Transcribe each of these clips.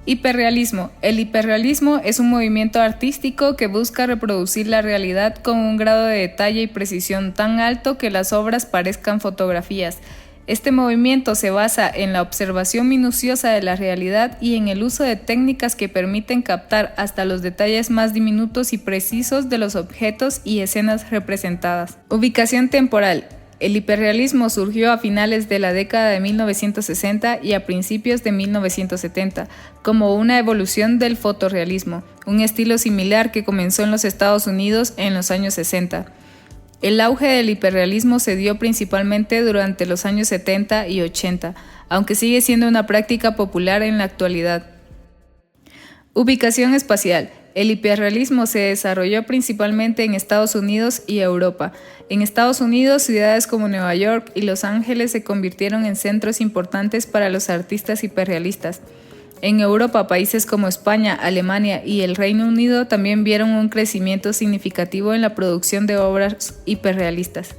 Hiperrealismo. El hiperrealismo es un movimiento artístico que busca reproducir la realidad con un grado de detalle y precisión tan alto que las obras parezcan fotografías. Este movimiento se basa en la observación minuciosa de la realidad y en el uso de técnicas que permiten captar hasta los detalles más diminutos y precisos de los objetos y escenas representadas. Ubicación temporal. El hiperrealismo surgió a finales de la década de 1960 y a principios de 1970, como una evolución del fotorrealismo, un estilo similar que comenzó en los Estados Unidos en los años 60. El auge del hiperrealismo se dio principalmente durante los años 70 y 80, aunque sigue siendo una práctica popular en la actualidad. Ubicación espacial. El hiperrealismo se desarrolló principalmente en Estados Unidos y Europa. En Estados Unidos, ciudades como Nueva York y Los Ángeles se convirtieron en centros importantes para los artistas hiperrealistas. En Europa, países como España, Alemania y el Reino Unido también vieron un crecimiento significativo en la producción de obras hiperrealistas.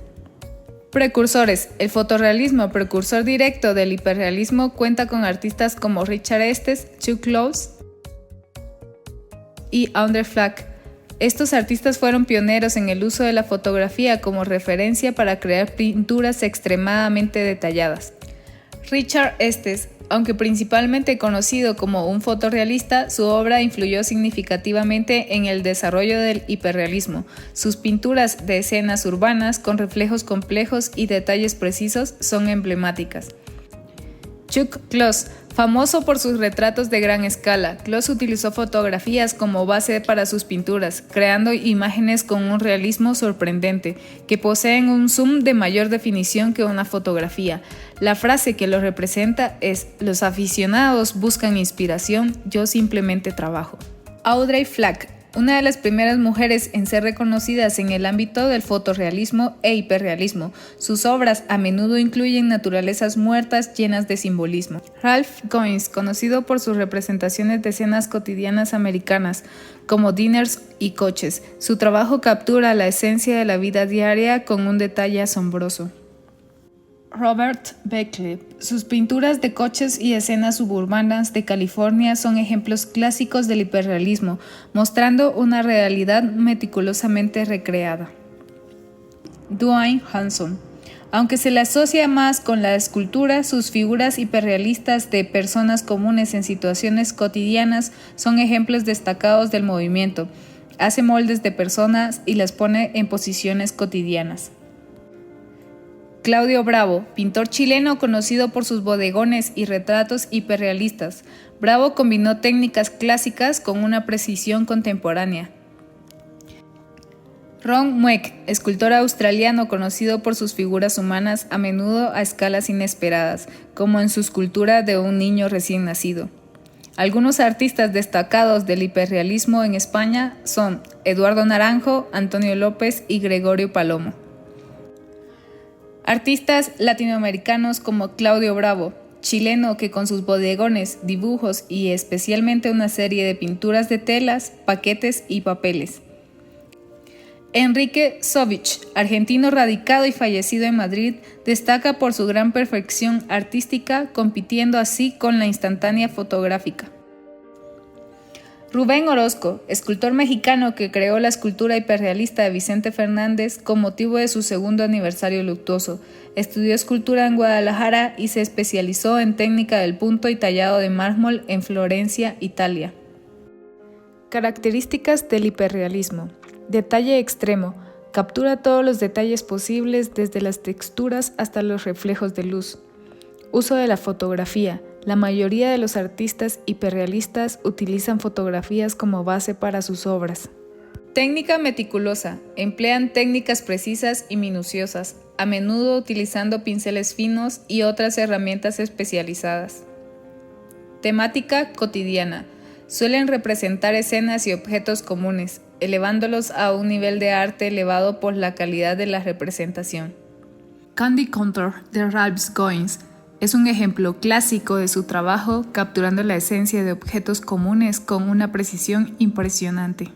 Precursores. El fotorrealismo, precursor directo del hiperrealismo, cuenta con artistas como Richard Estes, Chuck Close y André Flack. Estos artistas fueron pioneros en el uso de la fotografía como referencia para crear pinturas extremadamente detalladas. Richard Estes, aunque principalmente conocido como un fotorrealista, su obra influyó significativamente en el desarrollo del hiperrealismo. Sus pinturas de escenas urbanas con reflejos complejos y detalles precisos son emblemáticas. Chuck Close, famoso por sus retratos de gran escala, Close utilizó fotografías como base para sus pinturas, creando imágenes con un realismo sorprendente, que poseen un zoom de mayor definición que una fotografía. La frase que lo representa es: "Los aficionados buscan inspiración, yo simplemente trabajo". Audrey Flack, una de las primeras mujeres en ser reconocidas en el ámbito del fotorrealismo e hiperrealismo. Sus obras a menudo incluyen naturalezas muertas llenas de simbolismo. Ralph Goins, conocido por sus representaciones de escenas cotidianas americanas, como diners y coches. Su trabajo captura la esencia de la vida diaria con un detalle asombroso. Robert Beckley. Sus pinturas de coches y escenas suburbanas de California son ejemplos clásicos del hiperrealismo, mostrando una realidad meticulosamente recreada. Dwayne Hanson. Aunque se le asocia más con la escultura, sus figuras hiperrealistas de personas comunes en situaciones cotidianas son ejemplos destacados del movimiento. Hace moldes de personas y las pone en posiciones cotidianas. Claudio Bravo, pintor chileno conocido por sus bodegones y retratos hiperrealistas. Bravo combinó técnicas clásicas con una precisión contemporánea. Ron Mueck, escultor australiano conocido por sus figuras humanas a menudo a escalas inesperadas, como en su escultura de un niño recién nacido. Algunos artistas destacados del hiperrealismo en España son Eduardo Naranjo, Antonio López y Gregorio Palomo. Artistas latinoamericanos como Claudio Bravo, chileno que con sus bodegones, dibujos y especialmente una serie de pinturas de telas, paquetes y papeles. Enrique Sovich, argentino radicado y fallecido en Madrid, destaca por su gran perfección artística, compitiendo así con la instantánea fotográfica. Rubén Orozco, escultor mexicano que creó la escultura hiperrealista de Vicente Fernández con motivo de su segundo aniversario luctuoso. Estudió escultura en Guadalajara y se especializó en técnica del punto y tallado de mármol en Florencia, Italia. Características del hiperrealismo. Detalle extremo. Captura todos los detalles posibles desde las texturas hasta los reflejos de luz. Uso de la fotografía. La mayoría de los artistas hiperrealistas utilizan fotografías como base para sus obras. Técnica meticulosa. Emplean técnicas precisas y minuciosas, a menudo utilizando pinceles finos y otras herramientas especializadas. Temática cotidiana. Suelen representar escenas y objetos comunes, elevándolos a un nivel de arte elevado por la calidad de la representación. Candy Contour de Ralph Goins es un ejemplo clásico de su trabajo, capturando la esencia de objetos comunes con una precisión impresionante.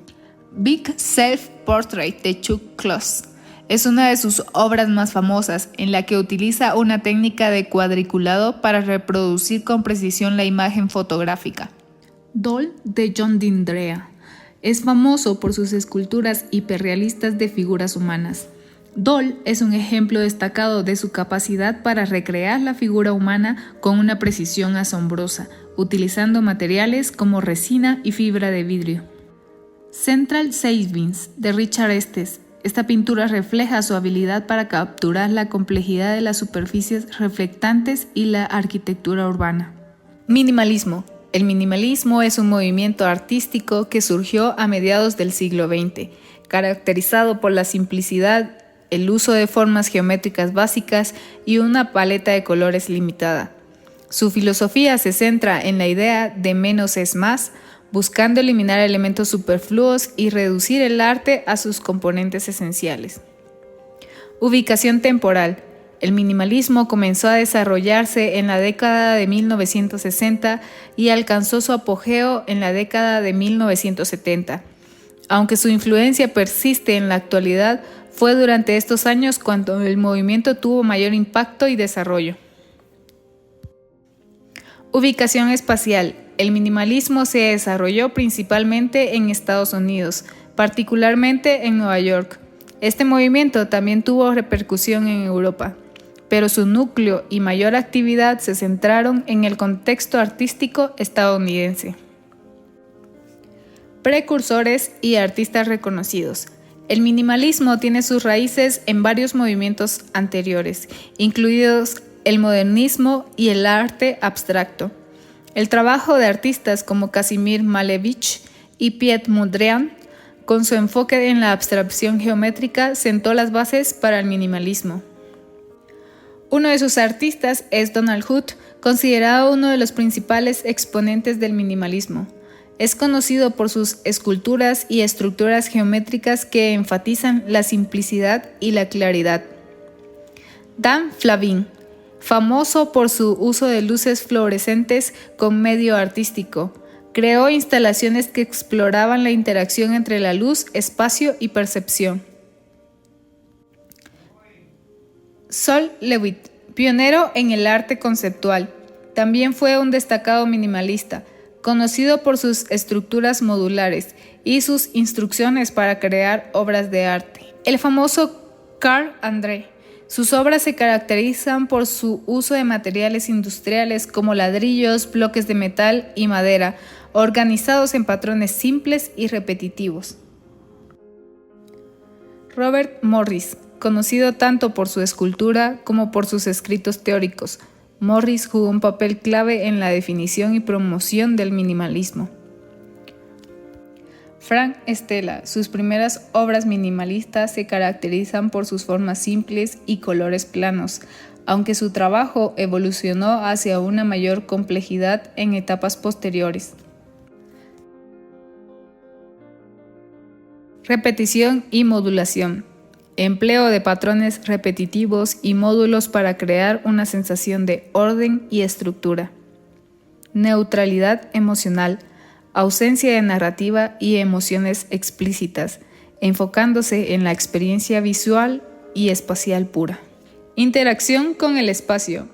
Big Self Portrait de Chuck Close es una de sus obras más famosas, en la que utiliza una técnica de cuadriculado para reproducir con precisión la imagen fotográfica. Dol de John Dindrea. Es famoso por sus esculturas hiperrealistas de figuras humanas. Dol es un ejemplo destacado de su capacidad para recrear la figura humana con una precisión asombrosa, utilizando materiales como resina y fibra de vidrio. Central Savings de Richard Estes. Esta pintura refleja su habilidad para capturar la complejidad de las superficies reflectantes y la arquitectura urbana. Minimalismo. El minimalismo es un movimiento artístico que surgió a mediados del siglo XX, caracterizado por la simplicidad, el uso de formas geométricas básicas y una paleta de colores limitada. Su filosofía se centra en la idea de menos es más, buscando eliminar elementos superfluos y reducir el arte a sus componentes esenciales. Ubicación temporal. El minimalismo comenzó a desarrollarse en la década de 1960 y alcanzó su apogeo en la década de 1970. Aunque su influencia persiste en la actualidad, fue durante estos años cuando el movimiento tuvo mayor impacto y desarrollo. Ubicación espacial. El minimalismo se desarrolló principalmente en Estados Unidos, particularmente en Nueva York. Este movimiento también tuvo repercusión en Europa, pero su núcleo y mayor actividad se centraron en el contexto artístico estadounidense. Precursores y artistas reconocidos. El minimalismo tiene sus raíces en varios movimientos anteriores, incluidos el modernismo y el arte abstracto. El trabajo de artistas como Kazimir Malevich y Piet Mondrian, con su enfoque en la abstracción geométrica, sentó las bases para el minimalismo. Uno de sus artistas es Donald Hood, considerado uno de los principales exponentes del minimalismo. Es conocido por sus esculturas y estructuras geométricas que enfatizan la simplicidad y la claridad. Dan Flavin, famoso por su uso de luces fluorescentes con medio artístico, creó instalaciones que exploraban la interacción entre la luz, espacio y percepción. Sol Levitt, pionero en el arte conceptual, también fue un destacado minimalista, conocido por sus estructuras modulares y sus instrucciones para crear obras de arte. El famoso Carl André. Sus obras se caracterizan por su uso de materiales industriales como ladrillos, bloques de metal y madera, organizados en patrones simples y repetitivos. Robert Morris, conocido tanto por su escultura como por sus escritos teóricos, Morris jugó un papel clave en la definición y promoción del minimalismo. Frank Stella, sus primeras obras minimalistas se caracterizan por sus formas simples y colores planos, aunque su trabajo evolucionó hacia una mayor complejidad en etapas posteriores. Repetición y modulación. Empleo de patrones repetitivos y módulos para crear una sensación de orden y estructura. Neutralidad emocional. Ausencia de narrativa y emociones explícitas, enfocándose en la experiencia visual y espacial pura. Interacción con el espacio.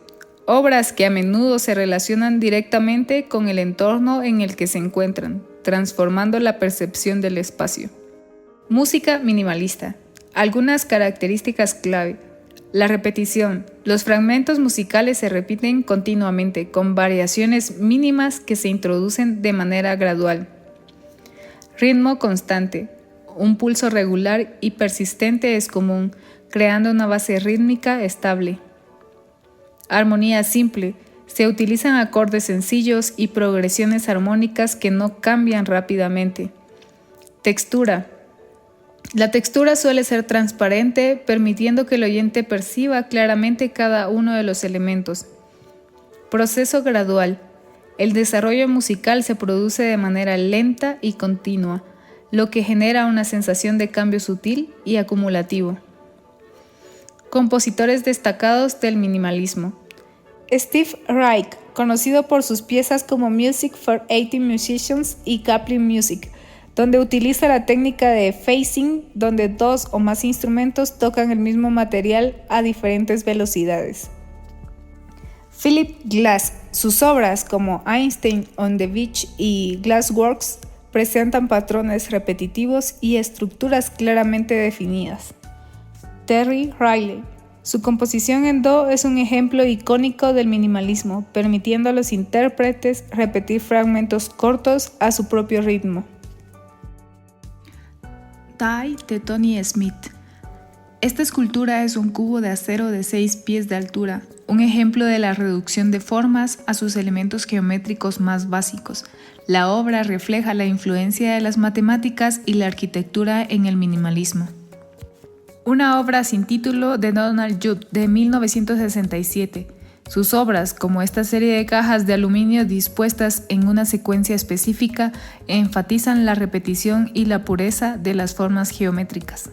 Obras que a menudo se relacionan directamente con el entorno en el que se encuentran, transformando la percepción del espacio. Música minimalista. Algunas características clave. La repetición. Los fragmentos musicales se repiten continuamente, con variaciones mínimas que se introducen de manera gradual. Ritmo constante. Un pulso regular y persistente es común, creando una base rítmica estable. Armonía simple. Se utilizan acordes sencillos y progresiones armónicas que no cambian rápidamente. Textura. La textura suele ser transparente, permitiendo que el oyente perciba claramente cada uno de los elementos. Proceso gradual. El desarrollo musical se produce de manera lenta y continua, lo que genera una sensación de cambio sutil y acumulativo. Compositores destacados del minimalismo. Steve Reich, conocido por sus piezas como Music for 80 Musicians y Kaplan Music, donde utiliza la técnica de phasing, donde dos o más instrumentos tocan el mismo material a diferentes velocidades. Philip Glass. Sus obras como Einstein on the Beach y Glassworks presentan patrones repetitivos y estructuras claramente definidas. Terry Riley. Su composición en do es un ejemplo icónico del minimalismo, permitiendo a los intérpretes repetir fragmentos cortos a su propio ritmo. Die de Tony Smith. Esta escultura es un cubo de acero de 6 pies de altura, un ejemplo de la reducción de formas a sus elementos geométricos más básicos. La obra refleja la influencia de las matemáticas y la arquitectura en el minimalismo. Una obra sin título de Donald Judd de 1967. Sus obras, como esta serie de cajas de aluminio dispuestas en una secuencia específica, enfatizan la repetición y la pureza de las formas geométricas.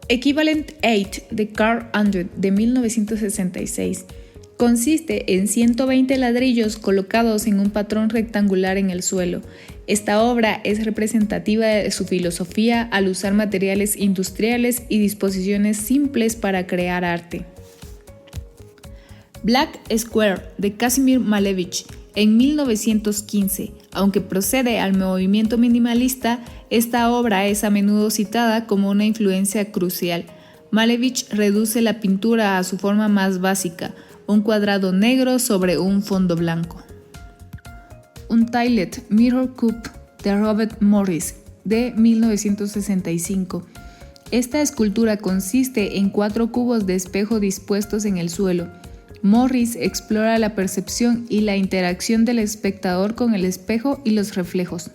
Equivalent 8 de Carl Andrew de 1966. Consiste en 120 ladrillos colocados en un patrón rectangular en el suelo. Esta obra es representativa de su filosofía al usar materiales industriales y disposiciones simples para crear arte. Black Square de Kazimir Malevich en 1915. Aunque procede al movimiento minimalista, esta obra es a menudo citada como una influencia crucial. Malevich reduce la pintura a su forma más básica, un cuadrado negro sobre un fondo blanco. Untiled Mirror Cube de Robert Morris de 1965. Esta escultura consiste en 4 cubos de espejo dispuestos en el suelo. Morris explora la percepción y la interacción del espectador con el espejo y los reflejos.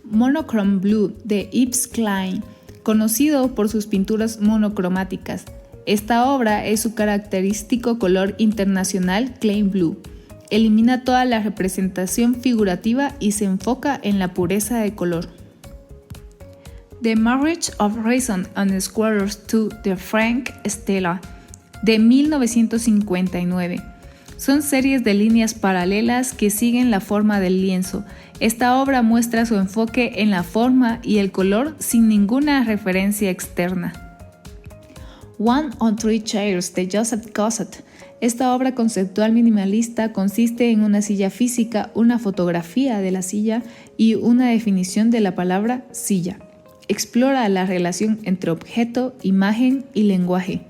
Monochrome Blue de Yves Klein, conocido por sus pinturas monocromáticas. Esta obra es su característico color internacional Klein Blue. Elimina toda la representación figurativa y se enfoca en la pureza de color. The Marriage of Reason and Squares 2 de Frank Stella de 1959. Son series de líneas paralelas que siguen la forma del lienzo. Esta obra muestra su enfoque en la forma y el color sin ninguna referencia externa. One on Three Chairs de Joseph Cosset. Esta obra conceptual minimalista consiste en una silla física, una fotografía de la silla y una definición de la palabra silla. Explora la relación entre objeto, imagen y lenguaje.